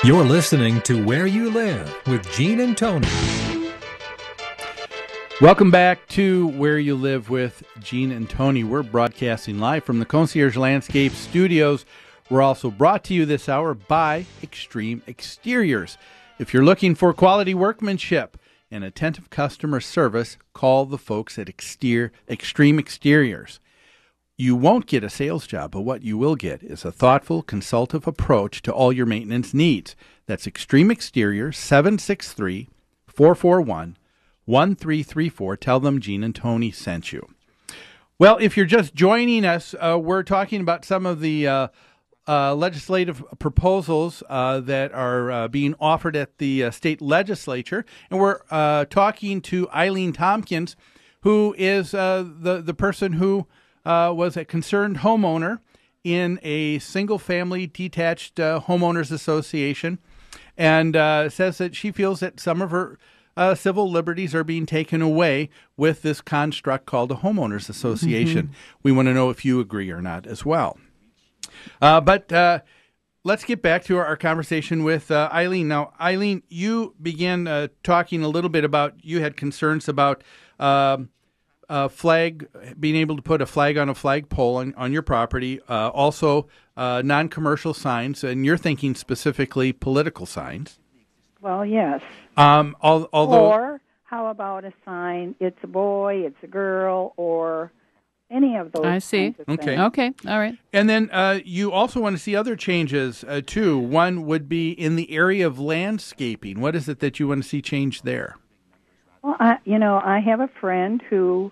You're listening to Where You Live with Gene and Tony. Welcome back to Where You Live with Gene and Tony. We're broadcasting live from the Concierge Landscape Studios. We're also brought to you this hour by Extreme Exteriors. If you're looking for quality workmanship and attentive customer service, call the folks at Extreme Exteriors. You won't get a sales job, but what you will get is a thoughtful, consultative approach to all your maintenance needs. That's Extreme Exteriors, 763-441-1334. Tell them Gene and Tony sent you. Well, if you're just joining us, we're talking about some of the legislative proposals that are being offered at the state legislature. And we're talking to Eileen Tompkins, who is the person who was a concerned homeowner in a single-family detached homeowners association, and says that she feels that some of her civil liberties are being taken away with this construct called a homeowners association. We want to know if you agree or not as well. But let's get back to our conversation with Eileen. Now, Eileen, you began talking a little bit about, you had concerns about being able to put a flag on a flagpole on your property, also non-commercial signs, and you're thinking specifically political signs. Well, yes. Or how about a sign, it's a boy, it's a girl, or any of those I see. kinds of things. Okay, all right. And then you also want to see other changes, too. One would be in the area of landscaping. What is it that you want to see change there? Well, I have a friend who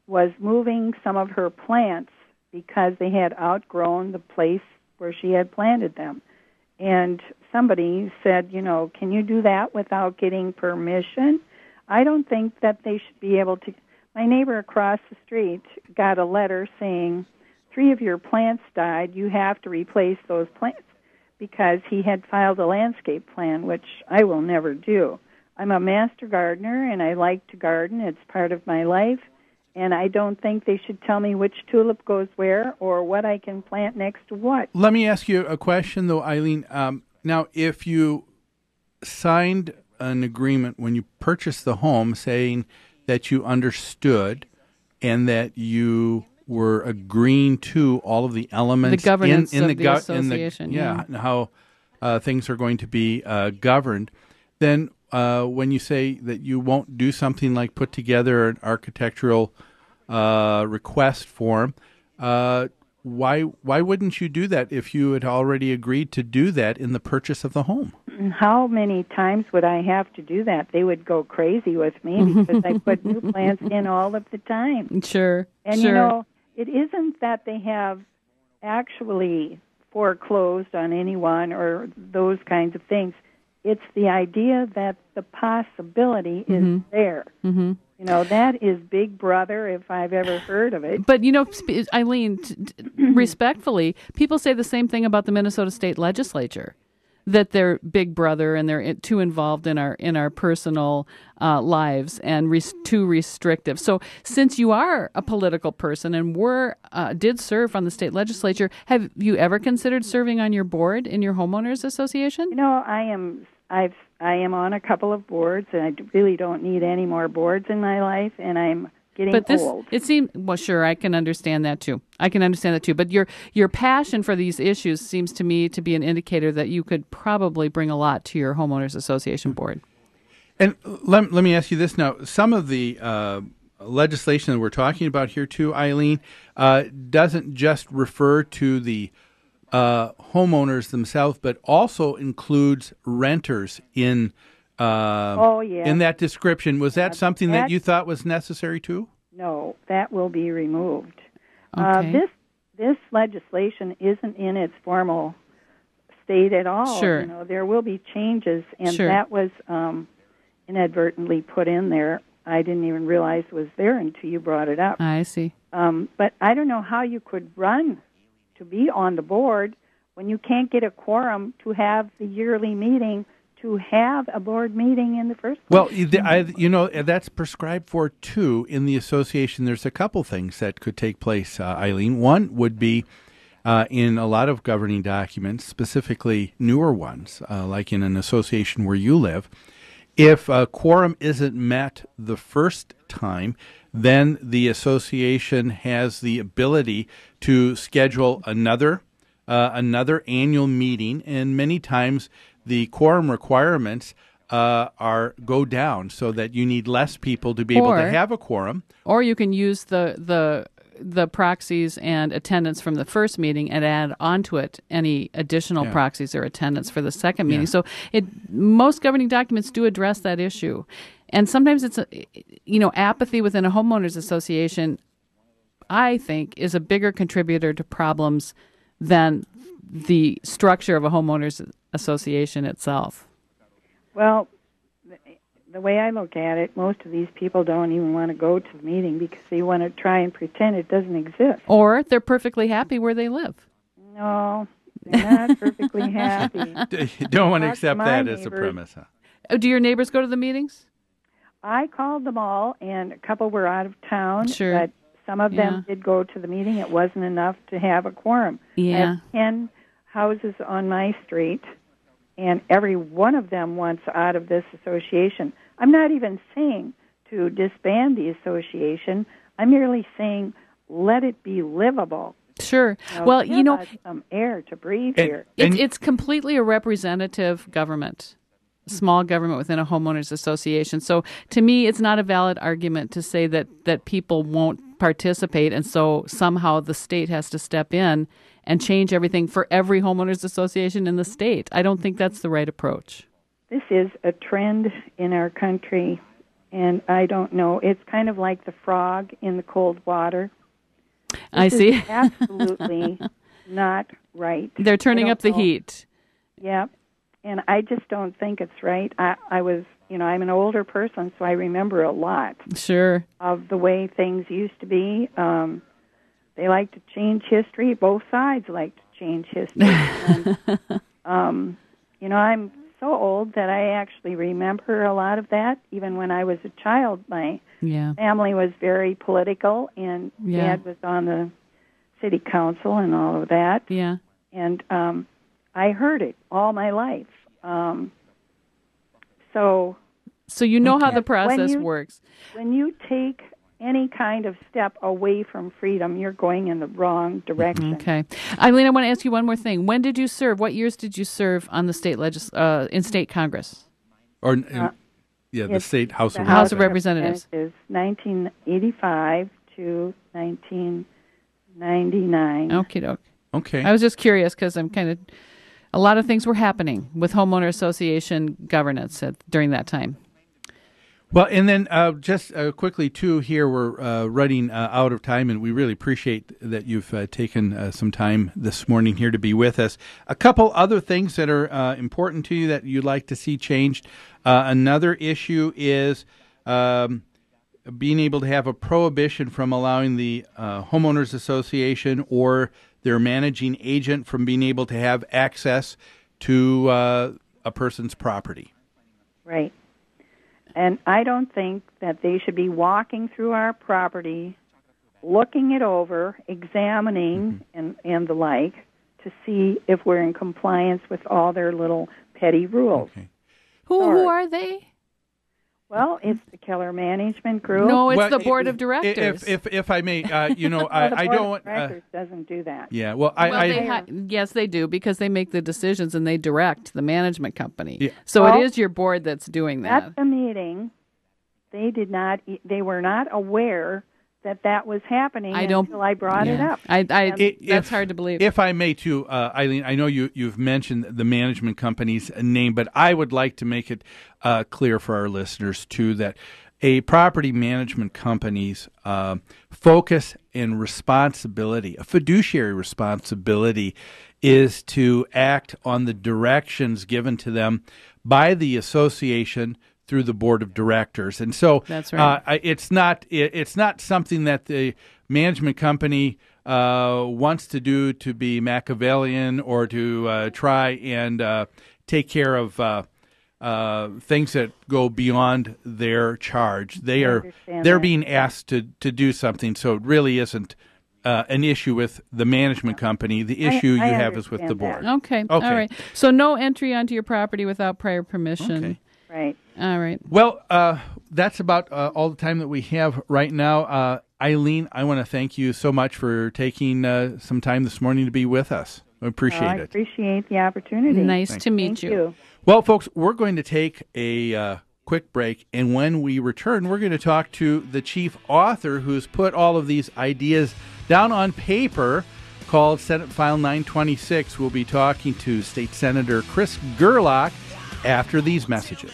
was moving some of her plants because they had outgrown the place where she had planted them. And somebody said, can you do that without getting permission? I don't think that they should be able to. My neighbor across the street got a letter saying 3 of your plants died. You have to replace those plants, because he had filed a landscape plan, which I will never do. I'm a master gardener, and I like to garden. It's part of my life, and I don't think they should tell me which tulip goes where or what I can plant next to what. Let me ask you a question, though, Eileen. Now, if you signed an agreement when you purchased the home saying that you understood and that you were agreeing to all of the elements, the governance of the association, how things are going to be governed, then when you say that you won't do something like put together an architectural request form, why wouldn't you do that if you had already agreed to do that in the purchase of the home? How many times would I have to do that? They would go crazy with me because I put new plants in all of the time. Sure. And, it isn't that they have actually foreclosed on anyone or those kinds of things. It's the idea that the possibility is there. That is Big Brother, if I've ever heard of it. But, Eileen, respectfully, people say the same thing about the Minnesota State Legislature, that they're Big Brother and they're too involved in our personal lives and too restrictive. So since you are a political person and did serve on the state legislature, have you ever considered serving on your board in your homeowners association? I am on a couple of boards, and I really don't need any more boards in my life, and I'm getting old. It seems, well, sure, I can understand that too. But your passion for these issues seems to me to be an indicator that you could probably bring a lot to your homeowners association board. And let me ask you this now. Some of the legislation that we're talking about here too, Eileen, doesn't just refer to the homeowners themselves, but also includes renters in that description. Was that something that you thought was necessary too? No, that will be removed. Okay. This legislation isn't in its formal state at all. Sure. There will be changes, and sure. that was inadvertently put in there. I didn't even realize it was there until you brought it up. I see. But I don't know how you could run to be on the board when you can't get a quorum to have the yearly meeting, to have a board meeting in the first place. Well, that's prescribed for, too, in the association. There's a couple things that could take place, Eileen. One would be in a lot of governing documents, specifically newer ones, like in an association where you live. If a quorum isn't met the first time, then the association has the ability to schedule another annual meeting, and many times the quorum requirements go down so that you need less people to be able to have a quorum. Or you can use the proxies and attendance from the first meeting and add onto it any additional proxies or attendance for the second meeting. So most governing documents do address that issue. And sometimes it's apathy within a homeowners association, I think, is a bigger contributor to problems than the structure of a homeowners association itself. Well, the way I look at it, most of these people don't even want to go to the meeting because they want to try and pretend it doesn't exist. Or they're perfectly happy where they live. No, they're not perfectly happy. You don't want to accept that as a premise, huh? Do your neighbors go to the meetings? I called them all, and a couple were out of town. Sure. But some of them did go to the meeting. It wasn't enough to have a quorum. Yeah. I have 10 houses on my street, and every one of them wants out of this association. I'm not even saying to disband the association. I'm merely saying let it be livable. Sure. Give us some air to breathe here. It's completely a representative government, small government within a homeowners association. So to me, it's not a valid argument to say that people won't participate, and so somehow the state has to step in and change everything for every homeowners association in the state. I don't think that's the right approach. This is a trend in our country, and I don't know. It's kind of like the frog in the cold water. I see. Is absolutely not right. They're turning up the heat. Yeah, and I just don't think it's right. I was, I'm an older person, so I remember a lot. Sure. Of the way things used to be. They like to change history. Both sides like to change history. And, I'm so old that I actually remember a lot of that. Even when I was a child, my family was very political, and Dad was on the city council and all of that. Yeah. And I heard it all my life. So you know how the process works. When you take any kind of step away from freedom, you're going in the wrong direction. Okay. Eileen, I want to ask you one more thing. When did you serve? What years did you serve on the state in state Congress? Or the state House of House of Representatives. 1985 to 1999. Okie doke. Okay. I was just curious because a lot of things were happening with homeowner association governance during that time. Well, and then just quickly, too, here we're running out of time, and we really appreciate that you've taken some time this morning here to be with us. A couple other things that are important to you that you'd like to see changed. Another issue is being able to have a prohibition from allowing the homeowners association or their managing agent from being able to have access to a person's property. Right. And I don't think that they should be walking through our property, looking it over, examining, and the like, to see if we're in compliance with all their little petty rules. Okay. Who are they? Well, it's the Keller Management Group. No, it's the Board of Directors. If I may, I don't. The Board of Directors doesn't do that. Yeah, well, yes, they do, because they make the decisions and they direct the management company. Yeah. So it is your board that's doing that. At the meeting, they were not aware that was happening until I brought it up. That's hard to believe. If I may, too, Eileen, I know you've mentioned the management company's name, but I would like to make it clear for our listeners, too, that a property management company's focus and responsibility, a fiduciary responsibility, is to act on the directions given to them by the association through the board of directors. And so that's right. It's not something that the management company wants to do to be Machiavellian or to try and take care of things that go beyond their charge. They're being asked to do something, so it really isn't an issue with the management company. The issue you have is with the board. Okay. All right. So no entry onto your property without prior permission. Okay. Right. All right. Well, that's about all the time that we have right now. Eileen, I want to thank you so much for taking some time this morning to be with us. I appreciate I it. appreciate the opportunity. Nice to meet Thank you. Well, folks, we're going to take a quick break, and when we return, we're going to talk to the chief author who's put all of these ideas down on paper, called Senate File 926. We'll be talking to State Senator Chris Gerlach after these messages.